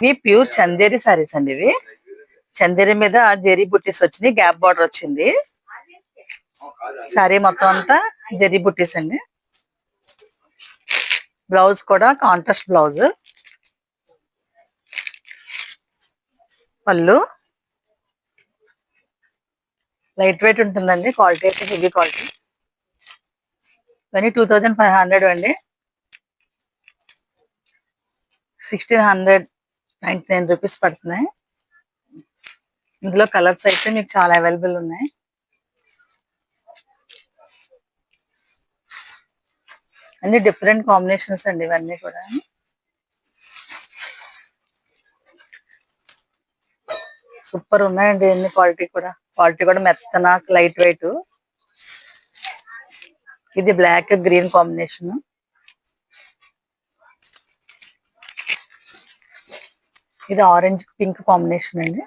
ఇవి ప్యూర్ చందేరి సారీస్ అండి. ఇవి చందేరి మీద జెరీ బుట్టీస్ వచ్చినాయి, గ్యాప్ బార్డర్ వచ్చింది. సారీ మొత్తం అంతా జెరీ బుట్టీస్ అండి. బ్లౌజ్ కూడా కాంట్రాస్ట్ బ్లౌజ్. పళ్ళు లైట్ వెయిట్ ఉంటుందండి, క్వాలిటీ అయితే హెవీ క్వాలిటీ. ఇవన్నీ 2500 అండి. 1699 రూపీస్ పడుతున్నాయి. ఇందులో కలర్స్ అయితే మీకు చాలా అవైలబుల్ ఉన్నాయి. అన్ని డిఫరెంట్ కాంబినేషన్స్ అండి ఇవన్నీ కూడా. సూపర్ ఉన్నాయండి అన్ని. క్వాలిటీ కూడా మెత్తన లైట్ వెయిట్. ఇది బ్లాక్ గ్రీన్ కాంబినేషన్. ఇది ఆరెంజ్ పింక్ కాంబినేషన్ అండి.